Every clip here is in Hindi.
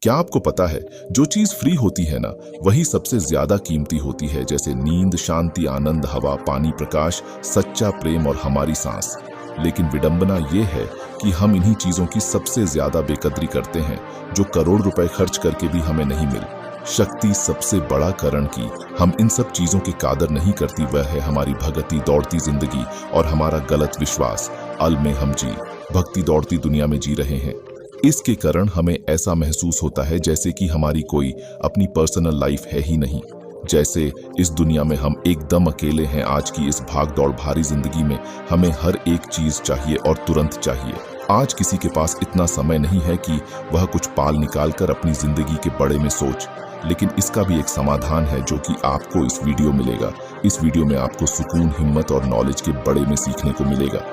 क्या आपको पता है, जो चीज फ्री होती है ना, वही सबसे ज्यादा कीमती होती है, जैसे नींद, शांति, आनंद, हवा, पानी, प्रकाश, सच्चा प्रेम और हमारी सांस। लेकिन विडंबना ये है कि हम इन्हीं चीजों की सबसे ज्यादा बेकदरी करते हैं, जो करोड़ रुपए खर्च करके भी हमें नहीं मिल। शक्ति सबसे बड़ा कारण की हम इन सब चीजों की कादर नहीं करती, वह है हमारी भगती दौड़ती जिंदगी और हमारा गलत विश्वास। अल में हम जी भक्ति दौड़ती दुनिया में जी रहे हैं। इसके कारण हमें ऐसा महसूस होता है जैसे कि हमारी कोई अपनी पर्सनल लाइफ है ही नहीं, जैसे इस दुनिया में हम एकदम अकेले हैं। आज की इस भाग दौड़ भरी जिंदगी में हमें हर एक चीज चाहिए और तुरंत चाहिए। आज किसी के पास इतना समय नहीं है कि वह कुछ पाल निकाल कर अपनी जिंदगी के बड़े में सोच। लेकिन इसका भी एक समाधान है जो कि आपको इस वीडियो मिलेगा। इस वीडियो में आपको सुकून, हिम्मत और नॉलेज के बड़े में सीखने को मिलेगा।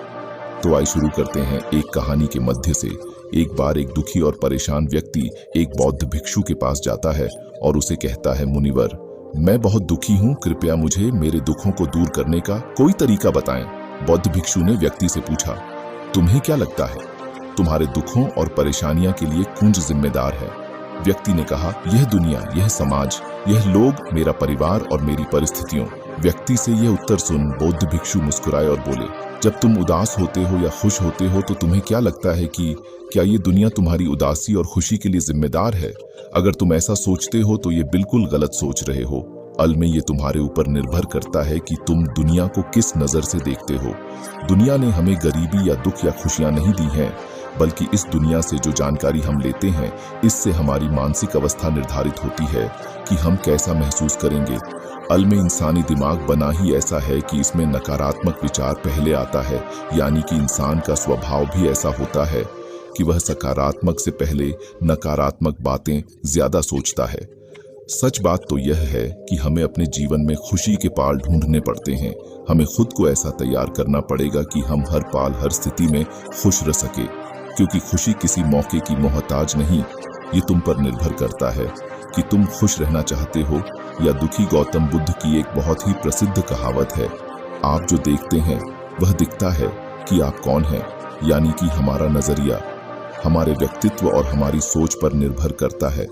तो आइए शुरू करते हैं एक कहानी के मध्य से। एक बार एक दुखी और परेशान व्यक्ति एक बौद्ध भिक्षु के पास जाता है और उसे कहता है, मुनिवर, मैं बहुत दुखी हूँ, कृपया मुझे मेरे दुखों को दूर करने का कोई तरीका बताएं। बौद्ध भिक्षु ने व्यक्ति से पूछा, तुम्हें क्या लगता है, तुम्हारे दुखों और परेशानियों के लिए कौन जिम्मेदार है? व्यक्ति ने कहा, यह दुनिया, यह समाज, यह लोग, मेरा परिवार और मेरी परिस्थितियों। व्यक्ति से यह उत्तर सुन बौद्ध भिक्षु मुस्कुराए और बोले, जब तुम उदास होते हो या खुश होते हो तो तुम्हें क्या लगता है कि क्या ये दुनिया तुम्हारी उदासी और खुशी के लिए जिम्मेदार है? अगर तुम ऐसा सोचते हो तो ये बिल्कुल गलत सोच रहे हो। अल में ये तुम्हारे ऊपर निर्भर करता है कि तुम दुनिया को किस नजर से देखते हो। दुनिया ने हमें गरीबी या दुख या खुशियां नहीं दी हैं, बल्कि इस दुनिया से जो जानकारी हम लेते हैं, इससे हमारी मानसिक अवस्था निर्धारित होती है कि हम कैसा महसूस करेंगे। अल में इंसानी दिमाग बना ही ऐसा है कि इसमें नकारात्मक विचार पहले आता है, यानी कि इंसान का स्वभाव भी ऐसा होता है कि वह सकारात्मक से पहले नकारात्मक बातें ज्यादा सोचता है। सच बात तो यह है कि हमें अपने जीवन में खुशी के पाल ढूंढने पड़ते हैं। हमें खुद को ऐसा तैयार करना पड़ेगा कि हम हर पाल, हर स्थिति में खुश रह सके, क्योंकि खुशी किसी मौके की मोहताज नहीं। ये तुम पर निर्भर करता है कि तुम खुश रहना चाहते हो या दुखी। गौतम बुद्ध की एक बहुत ही प्रसिद्ध कहावत है, आप जो देखते हैं वह दिखता है कि आप कौन हैं, यानी कि हमारा नजरिया हमारे व्यक्तित्व और हमारी सोच पर निर्भर करता है।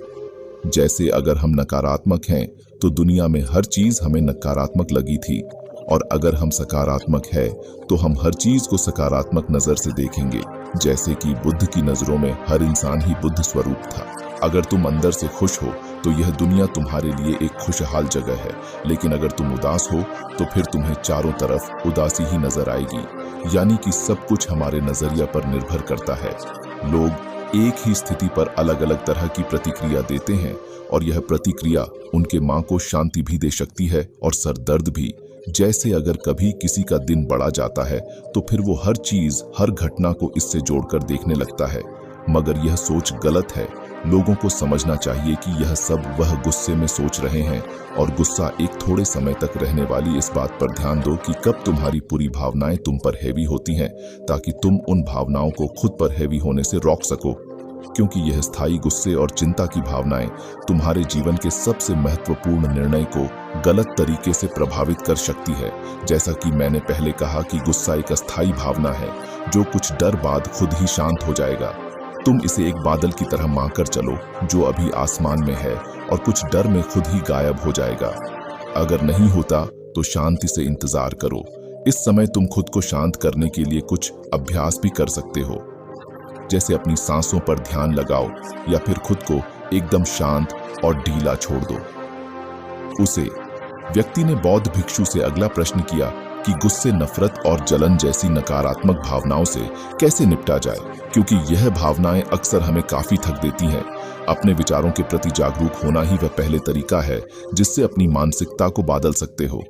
जैसे अगर हम नकारात्मक हैं तो दुनिया में हर चीज हमें नकारात्मक लगी थी, और अगर हम सकारात्मक है तो हम हर चीज को सकारात्मक नजर से देखेंगे। जैसे कि बुद्ध की नजरों में हर इंसान ही बुद्ध स्वरूप था। अगर तुम अंदर से खुश हो तो यह दुनिया तुम्हारे लिए एक खुशहाल जगह है, लेकिन अगर तुम उदास हो तो फिर तुम्हें चारों तरफ उदासी ही नजर आएगी। यानी कि सब कुछ हमारे नजरिया पर निर्भर करता है। लोग एक ही स्थिति पर अलग अलग तरह की प्रतिक्रिया देते हैं, और यह प्रतिक्रिया उनके मां को शांति भी दे सकती है और सरदर्द भी। जैसे अगर कभी किसी का दिन बढ़ा जाता है तो फिर वो हर चीज, हर घटना को इससे जोड़कर देखने लगता है, मगर यह सोच गलत है। लोगों को समझना चाहिए कि यह सब वह गुस्से में सोच रहे हैं, और गुस्सा एक थोड़े समय तक रहने वाली। इस बात पर ध्यान दो कि कब तुम्हारी पूरी भावनाएं तुम पर हैवी होती हैं, ताकि तुम उन भावनाओं को खुद पर हैवी होने से रोक सको, क्योंकि यह स्थायी गुस्से और चिंता की भावनाएं तुम्हारे जीवन के सबसे महत्वपूर्ण निर्णय को गलत तरीके से प्रभावित कर सकती है। जैसा कि मैंने पहले कहा कि गुस्सा एक अस्थायी भावना है जो कुछ डर बाद खुद ही शांत हो जाएगा। तुम इसे एक बादल की तरह मानकर चलो जो अभी आसमान में है और कुछ डर में खुद ही गायब हो जाएगा। अगर नहीं होता तो शांति से इंतजार करो। इस समय तुम खुद को शांत करने के लिए कुछ अभ्यास भी कर सकते हो, जैसे अपनी सांसों पर ध्यान लगाओ या फिर खुद को एकदम शांत और ढीला छोड़ दो। उसे व्यक्ति ने बौद्ध भिक्षु से अगला प्रश्न किया कि गुस्से, नफरत और जलन जैसी नकारात्मक भावनाओं से कैसे निपटा जाए, क्योंकि यह भावनाएं अक्सर हमें काफी थक देती हैं। अपने विचारों के प्रति जागरूक होना ही वह पहले तरीका है जिससे अपनी मानसिकता को बदल सकते हो।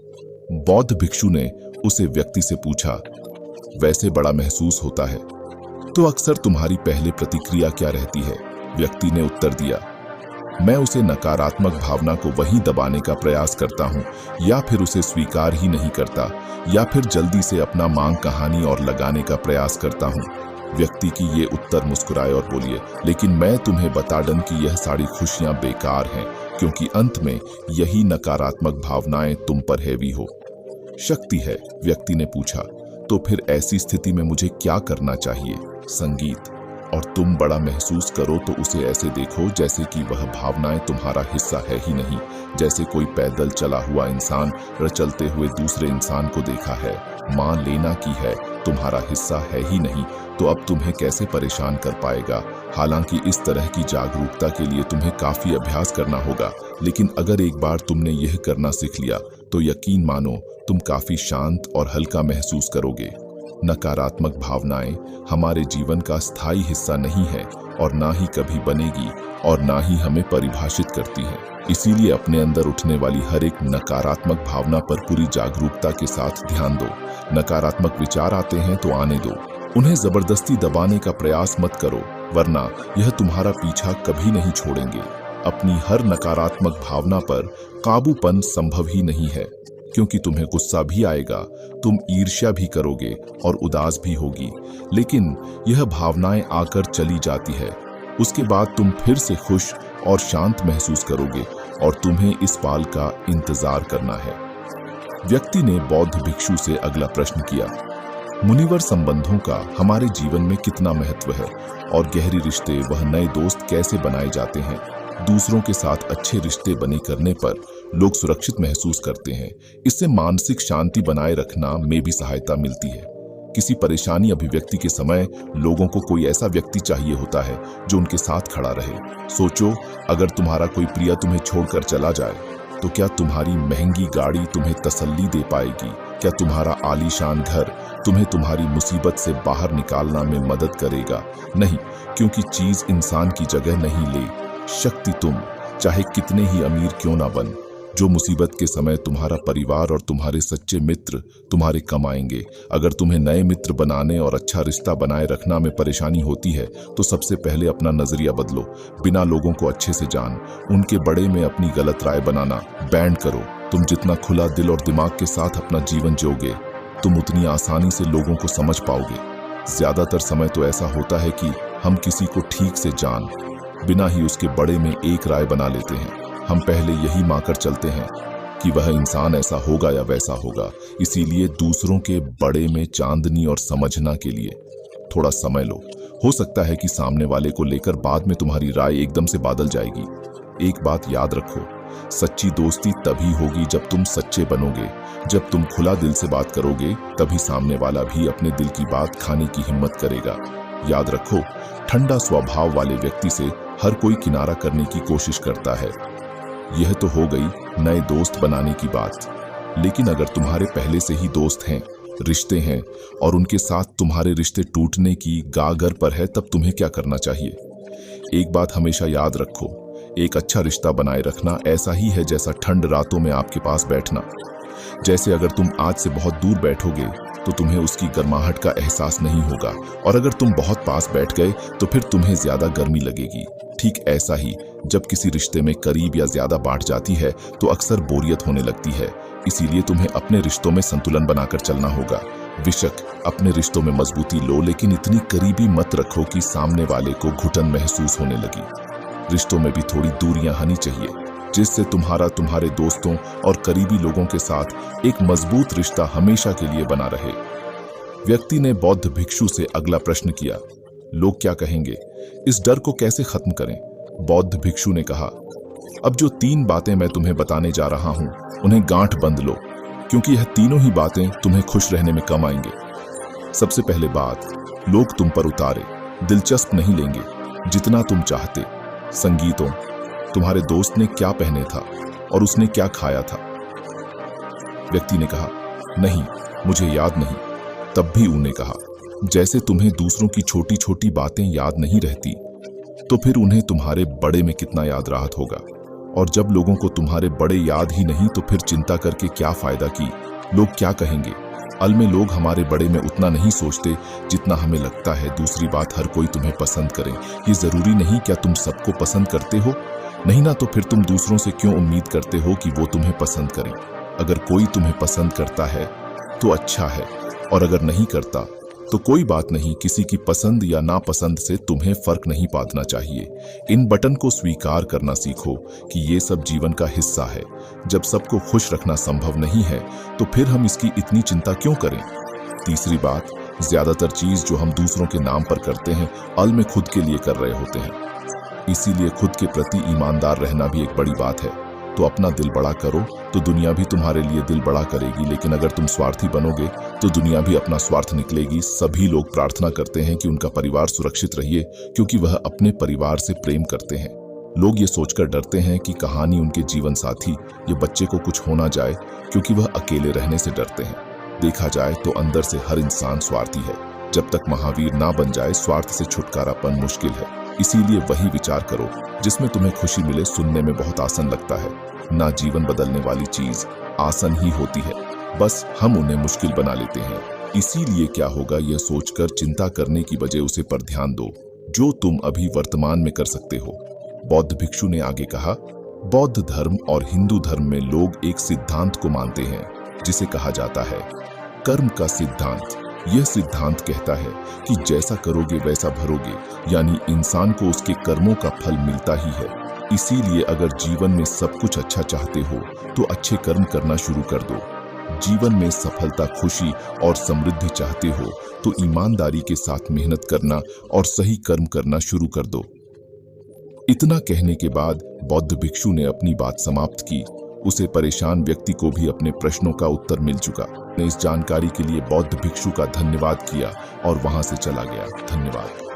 बौद्ध भिक्षु ने उसे व्यक्ति से पूछा, वैसे बड़ा महसूस होता है, तो अक्सर तुम्हारी पहले प्रतिक्रिया क्या रहती है? व्यक्ति ने उत्तर दिया, मैं उसे नकारात्मक भावना को वहीं दबाने का प्रयास करता हूँ, या फिर उसे स्वीकार ही नहीं करता, या फिर जल्दी से अपना मांग कहानी और लगाने का प्रयास करता हूँ। व्यक्ति की ये उत्तर मुस्कुराए और बोलिए, लेकिन मैं तुम्हें बता दूं कि यह सारी खुशियां बेकार हैं, क्योंकि अंत में यही नकारात्मक भावनाएं तुम पर हैवी हो शक्ति है। व्यक्ति ने पूछा, तो फिर ऐसी स्थिति में मुझे क्या करना चाहिए? संगीत, और तुम बड़ा महसूस करो तो उसे ऐसे देखो जैसे कि वह भावनाएं तुम्हारा हिस्सा है ही नहीं। जैसे कोई पैदल चला हुआ इंसान चलते हुए दूसरे इंसान को देखा है। मान लेना की है तुम्हारा हिस्सा है ही नहीं, तो अब तुम्हें कैसे परेशान कर पाएगा। हालांकि इस तरह की जागरूकता के लिए तुम्हें काफी अभ्यास करना होगा, लेकिन अगर एक बार तुमने यह करना सीख लिया तो यकीन मानो तुम काफी शांत और हल्का महसूस करोगे। नकारात्मक भावनाएं हमारे जीवन का स्थायी हिस्सा नहीं है और ना ही कभी बनेगी और ना ही हमें परिभाषित करती है। इसीलिए अपने अंदर उठने वाली हर एक नकारात्मक भावना पर पूरी जागरूकता के साथ ध्यान दो। नकारात्मक विचार आते हैं तो आने दो, उन्हें जबरदस्ती दबाने का प्रयास मत करो, वरना यह तुम्हारा पीछा कभी नहीं छोड़ेंगे। अपनी हर नकारात्मक भावना पर काबूपन संभव ही नहीं है, क्योंकि तुम्हें गुस्सा भी आएगा, तुम ईर्ष्या भी करोगे और उदास भी होगी, लेकिन यह भावनाएं आकर चली जाती है। उसके बाद तुम फिर से खुश और शांत महसूस करोगे और तुम्हें इस पाल का इंतजार करना है। व्यक्ति ने बौद्ध भिक्षु से अगला प्रश्न किया, मुनिवर संबंधों का हमारे जीवन में कितना महत्व है और गहरी रिश्ते वह नए दोस्त कैसे बनाए जाते हैं। दूसरों के साथ अच्छे रिश्ते बने करने पर लोग सुरक्षित महसूस करते हैं। इससे मानसिक शांति बनाए रखना में भी सहायता मिलती है। किसी परेशानी अभिव्यक्ति के समय लोगों को कोई ऐसा व्यक्ति चाहिए होता है जो उनके साथ खड़ा रहे। सोचो, अगर तुम्हारा कोई प्रिय तुम्हें छोड़कर चला जाए तो क्या तुम्हारी महंगी गाड़ी तुम्हें तसल्ली दे पाएगी? क्या तुम्हारा आलीशान घर तुम्हें तुम्हारी मुसीबत से बाहर निकालना में मदद करेगा? नहीं, क्योंकि चीज इंसान की जगह नहीं ले, शक्ति तुम चाहे कितने ही अमीर क्यों ना बन। जो मुसीबत के समय तुम्हारा परिवार और तुम्हारे सच्चे मित्र तुम्हारे कम आएंगे। अगर तुम्हें नए मित्र बनाने और अच्छा रिश्ता बनाए रखना में परेशानी होती है तो सबसे पहले अपना नजरिया बदलो। बिना लोगों को अच्छे से जान उनके बड़े में अपनी गलत राय बनाना बैंड करो। तुम जितना खुला दिल और दिमाग के साथ अपना जीवन जियोगे, तुम उतनी आसानी से लोगों को समझ पाओगे। ज्यादातर समय तो ऐसा होता है कि हम किसी को ठीक से जान बिना ही उसके बड़े में एक राय बना लेते हैं। हम पहले यही मानकर चलते हैं कि वह इंसान ऐसा होगा या वैसा होगा। इसीलिए दूसरों के बड़े में चांदनी और समझना के लिए थोड़ा समय लो। हो सकता है कि सामने वाले को लेकर बाद में तुम्हारी राय एकदम से बदल जाएगी। एक बात याद रखो, सच्ची दोस्ती तभी होगी जब तुम सच्चे बनोगे। जब तुम खुला दिल से बात करोगे तभी सामने वाला भी अपने दिल की बात खाने की हिम्मत करेगा। याद रखो, ठंडा स्वभाव वाले व्यक्ति से हर कोई किनारा करने की कोशिश करता है। यह तो हो गई नए दोस्त बनाने की बात, लेकिन अगर तुम्हारे पहले से ही दोस्त हैं, रिश्ते हैं और उनके साथ तुम्हारे रिश्ते टूटने की गागर पर है, तब तुम्हें क्या करना चाहिए? एक बात हमेशा याद रखो, एक अच्छा रिश्ता बनाए रखना ऐसा ही है जैसा ठंड रातों में आपके पास बैठना। जैसे अगर तुम आज से बहुत दूर बैठोगे तो तुम्हें उसकी गर्माहट का एहसास नहीं होगा, और अगर तुम बहुत पास बैठ गए तो फिर तुम्हें ज्यादा गर्मी लगेगी। ठीक ऐसा ही जब किसी रिश्ते में करीब या ज्यादा बांट जाती है तो अक्सर बोरियत होने लगती है। इसीलिए तुम्हें अपने रिश्तों में संतुलन बनाकर चलना होगा। बेशक अपने रिश्तों में मजबूती लो, लेकिन इतनी करीबी मत रखो कि सामने वाले को घुटन महसूस होने लगी। रिश्तों में भी थोड़ी दूरियां आनी चाहिए, जिससे तुम्हारे दोस्तों और करीबी लोगों के साथ एक मजबूत रिश्ता हमेशा के लिए बना रहे। व्यक्ति ने बौद्ध भिक्षु से अगला प्रश्न किया, लोग क्या कहेंगे, इस डर को कैसे खत्म करें? बौद्ध भिक्षु ने कहा, अब जो 3 बातें मैं तुम्हें बताने जा रहा हूं उन्हें गांठ बंद लो, क्योंकि यह तीनों ही बातें तुम्हें खुश रहने में कम आएंगे। सबसे पहले बात, लोग तुम पर उतारे दिलचस्प नहीं लेंगे जितना तुम चाहते। संगीतों, तुम्हारे दोस्त ने क्या पहने था और उसने क्या खाया था? व्यक्ति ने कहा, नहीं मुझे याद नहीं। तब भी उन्हें कहा, जैसे तुम्हें दूसरों की छोटी छोटी बातें याद नहीं रहती तो फिर उन्हें तुम्हारे बड़े में कितना याद राहत होगा। और जब लोगों को तुम्हारे बड़े याद ही नहीं तो फिर चिंता करके क्या फायदा की लोग क्या कहेंगे। अल में लोग हमारे बड़े में उतना नहीं सोचते जितना हमें लगता है। दूसरी बात, हर कोई तुम्हें पसंद करे ये जरूरी नहीं। क्या तुम सबको पसंद करते हो? नहीं ना, तो फिर तुम दूसरों से क्यों उम्मीद करते हो कि वो तुम्हें पसंद करें? अगर कोई तुम्हें पसंद करता है तो अच्छा है, और अगर नहीं करता तो कोई बात नहीं। किसी की पसंद या नापसंद से तुम्हें फर्क नहीं पातना चाहिए। इन बटन को स्वीकार करना सीखो कि ये सब जीवन का हिस्सा है। जब सबको खुश रखना संभव नहीं है तो फिर हम इसकी इतनी चिंता क्यों करें? तीसरी बात, ज्यादातर चीज जो हम दूसरों के नाम पर करते हैं, अल में खुद के लिए कर रहे होते हैं। इसीलिए खुद के प्रति ईमानदार रहना भी एक बड़ी बात है। तो अपना दिल बड़ा करो तो दुनिया भी तुम्हारे लिए दिल बड़ा करेगी, लेकिन अगर तुम स्वार्थी बनोगे तो दुनिया भी अपना स्वार्थ निकलेगी। सभी लोग प्रार्थना करते हैं कि उनका परिवार सुरक्षित रहिए, क्योंकि वह अपने परिवार से प्रेम करते हैं। लोग ये सोचकर डरते हैं कि कहानी उनके जीवन साथी या बच्चे को कुछ हो ना जाए, क्योंकि वह अकेले रहने से डरते हैं। देखा जाए तो अंदर से हर इंसान स्वार्थी है। जब तक महावीर ना बन जाए, स्वार्थ से छुटकारापन मुश्किल है। इसीलिए वही विचार करो जिसमें तुम्हें खुशी मिले। सुनने में बहुत आसान लगता है ना, जीवन बदलने वाली चीज आसान ही होती है, बस हम उन्हें मुश्किल बना लेते हैं। इसीलिए क्या होगा यह सोचकर चिंता करने की बजाय उसे पर ध्यान दो जो तुम अभी वर्तमान में कर सकते हो। बौद्ध भिक्षु ने आगे कहा, बौद्ध धर्म और हिंदू धर्म में लोग एक सिद्धांत को मानते हैं जिसे कहा जाता है कर्म का सिद्धांत। यह सिद्धांत कहता है कि जैसा करोगे वैसा भरोगे, यानी इंसान को उसके कर्मों का फल मिलता ही है। इसीलिए अगर जीवन में सब कुछ अच्छा चाहते हो तो अच्छे कर्म करना शुरू कर दो। जीवन में सफलता, खुशी और समृद्धि चाहते हो तो ईमानदारी के साथ मेहनत करना और सही कर्म करना शुरू कर दो। इतना कहने के बाद बौद्ध भिक्षु ने अपनी बात समाप्त की। उसे परेशान व्यक्ति को भी अपने प्रश्नों का उत्तर मिल चुका। ने इस जानकारी के लिए बौद्ध भिक्षु का धन्यवाद किया और वहां से चला गया। धन्यवाद।